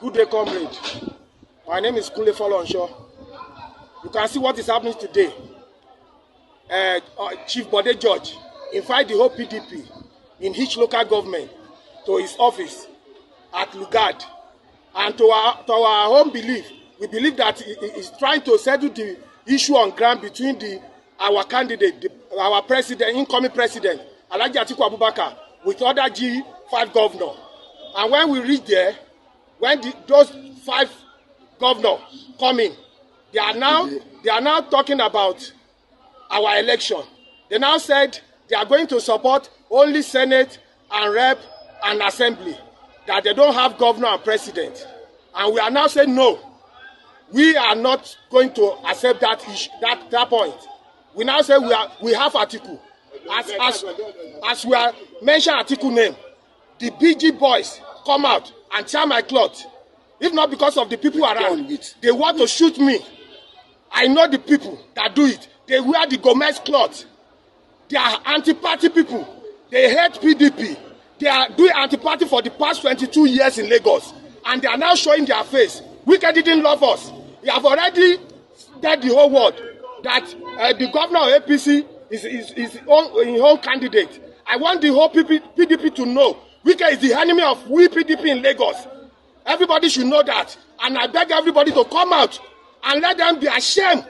Good day, comrade. My name is Kunle Folonsho. You can see what is happening today. Chief Bodegeorge invite the whole PDP in each local government to his office at Lugard. And to our own belief, we believe that he is trying to settle the issue on ground between our candidate, our president, incoming president, Alhaji Atiku Abubakar, with other G5 governors. And when we reach there, when those 5 governors come in, they are now talking about our election. They now said they are going to support only Senate and Rep and Assembly, that they don't have governor and president. And we are now saying no. We are not going to accept that issue, that point. We now say we have Atiku. As we are mention Atiku name, the BG boys come out and tear my cloth. If not because of the people around, they want to shoot me. I know the people that do it. They wear the Gomez cloth. They are anti-party people. They hate PDP. They are doing anti-party for the past 22 years in Lagos. And they are now showing their face. Wike didn't love us. He have already told the whole world that the governor of APC is his own candidate. I want the whole PDP to know Wike is the enemy of we PDP in Lagos. Everybody should know that. And I beg everybody to come out and let them be ashamed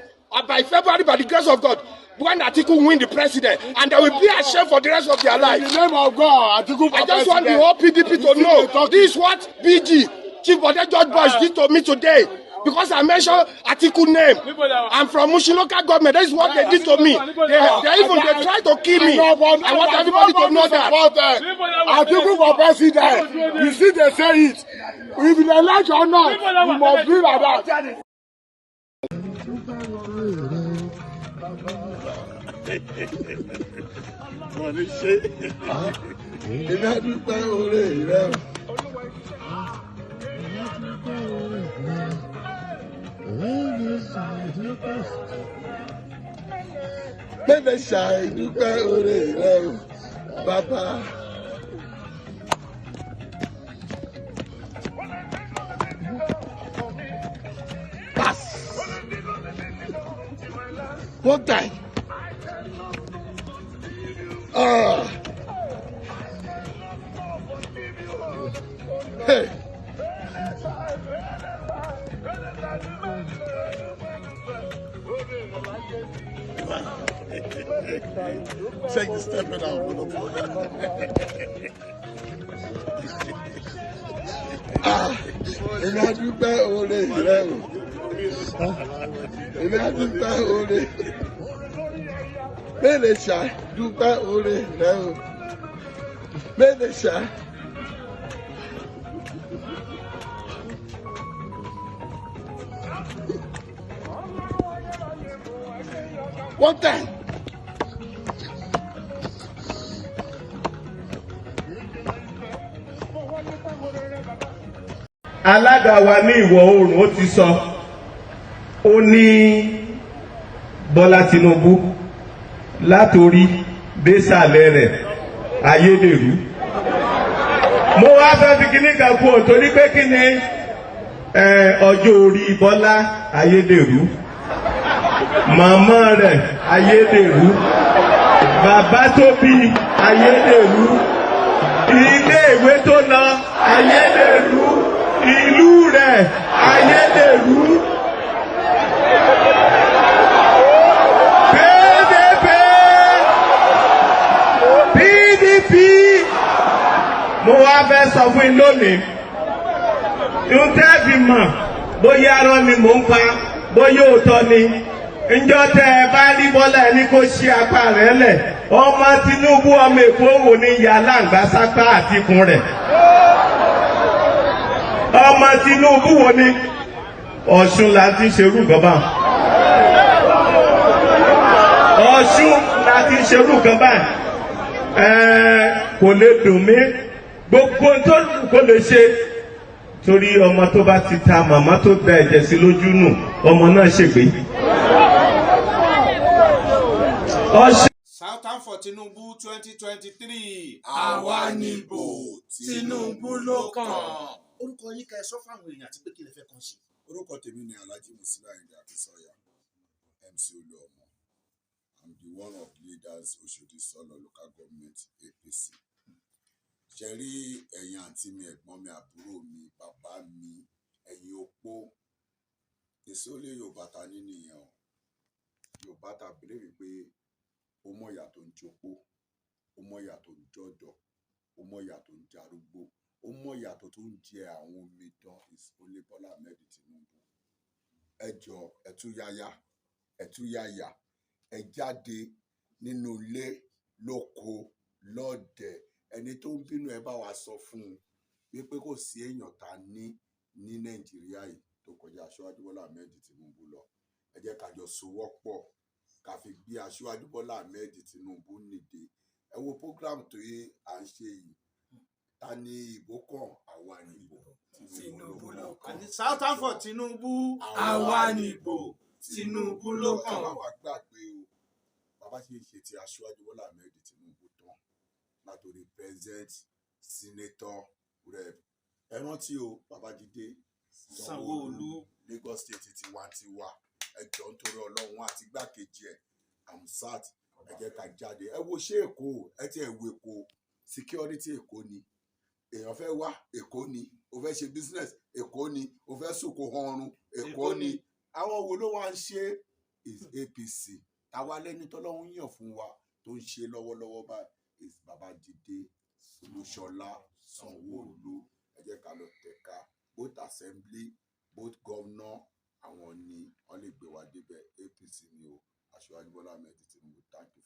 by February, by the grace of God, when Atiku win the president, and they will be ashamed for the rest of their life. In the name of God, Atiku I just want the whole PDP to know this is what BG, Chief Bodegeorge boys did to me today. Because I mentioned Atiku name. I'm from Mushin local government. That is what they did to me. They tried to kill me. I want everybody to know that. Atiku for president. You see they say it. If you elect or not, you must be like that. Bẹ́ẹ̀ ṣàìdúpẹ́ oore rẹ o, bàbá. Pass. One time. Hey. Check the stepping out. Èmi àdúpẹ́ oore rẹ o. Èmi àdúpẹ́ oore. Bẹ́ẹ̀ ṣàdúpẹ́ oore rẹ o. Bẹ́ẹ̀ ṣá. One time. Alága wa ní ìwọ̀ oòrùn ó ti sọ, ó ní Bọ́lá Tinubu látorí désàlẹ̀ rẹ̀ ayédèrú. Mo wá fẹ́ fi kíní kan kú ò torí pé kí ni ọjọ́ orí Bọ́lá ayédèrú, màmá rẹ̀ ayédèrú, bàbá tó bí ayédèrú, ilé ìwé tó lọ ayédèrú, ìlú rẹ̀ ayédèrú. PDP mo wá fẹ́ sọ fún yín lónìí, ń tẹ́bi mọ̀ bóyá arọ́ ni mò ń pa bóyá òótọ́ ni. Ǹjọ́ tẹ́ ẹ bá rí Bọ́lá ẹni kó ṣí apá rẹ̀ lẹ̀, ọmọ Tinubu ọmọ Èkó wò ní ìyá aláǹgbá sápá àtikùn rẹ̀. Ọmọ Tinubu wo ni Ọ̀ṣun la ti ṣerú gọ́bà. Ọ̀ṣun la ti ṣerú gọ́bà. Kò lè dùn mí, gbogbo tó kò lè ṣe. Torí ọmọ tó bá ti ta màmá tó da ẹ̀jẹ̀ sí lójú nù, ọmọ náà ṣègbé. Southern for Tinubu 2023. Àwa nìbò, Tinubu ló kàn. orúkọ yín ká ẹ sọ fún àwọn èèyàn àti pé kí lè fẹ́ kàn sí. Orúkọ tèmi ni Alhaji Musila Ayinde Akinsanya, MC Oluomo. I'm the one of the leaders Oshodi Solo local government APC. Ṣé rí ẹ̀yin àǹtí mi, ẹ̀gbọ́n mi, àbúrò mi, bàbá mi, ẹ̀yin opó, ìsólé Yorùbá ta ní nìyẹn o. Yorùbá ta bèrè wípé ó mọ ìyà tó ń jopó, ó mọ ìyà tó ń jọ̀dọ̀, ó mọ ìyà tó ń jarúgbó, ó mọ ìyà tó ń jẹ àwọn omidan Ìsólé Bọ́lá Ahmed Tinubu. Ẹ jọ̀ọ́, ẹ tú yáyá, ẹ tú yáyà, ẹ jáde nínú ilé, lóko, lọ́dẹ. Ẹni tó ń bínú ẹ bá wa sọ fún un wípé kò sí èèyàn ta ní Nàìjíríà yìí tó kọjá Aṣíwájú Bọ́lá Ahmed Tinubu lọ. Ẹ jẹ́ ká jọ sowọ́pọ̀ ká fi gbé Aṣíwájú Bọ́lá Ahmed Tinubu nìde. Ẹ wo program tó yẹ à ń ṣe yìí. Ta ni ìbò kàn? Àwa ni ìbò. Tinubu ló kàn. Southern for Tinubu. Àwa ni ìbò. Tinubu ló kàn. Bàbá wa gbàgbé o. Bàbá ṣe ń ṣe ti Aṣíwájú Bọ́lá Ahmed Tinubu tán. Látòrí president, senator, rep. Ẹ rántí o, Babájídé Sanwó-Olú, Lagos State tiwantiwa. Ẹ jọ̀ọ́ nítorí Ọlọ́run àti igbákejì ẹ̀ Amsat. Ẹ jẹ́ ká jáde. Ẹ wo ṣé Èkó, ẹ ti ẹ̀ wo Èkó, security Èkó ni. Èèyàn fẹ́ wá Èkó ni, ó fẹ́ ṣe business Èkó ni, ó fẹ́ sòkò ọrùn Èkó ni. Àwọn wo ló wá ń ṣe is APC. Àwa lẹ́ni tọ́lọ́run yàn fún wa tó ń ṣe lọ́wọ́lọ́wọ́ báyìí is Babájídé Olúṣọlá Sanwó-Olú. Ẹ jẹ́ ká lọ tẹ̀ka both assembly both governor, àwọn ni wọ́n lè gbé wa débẹ̀. APC ni o. Aṣíwájú Bọ́lá Ahmed Tinubu. Thank you.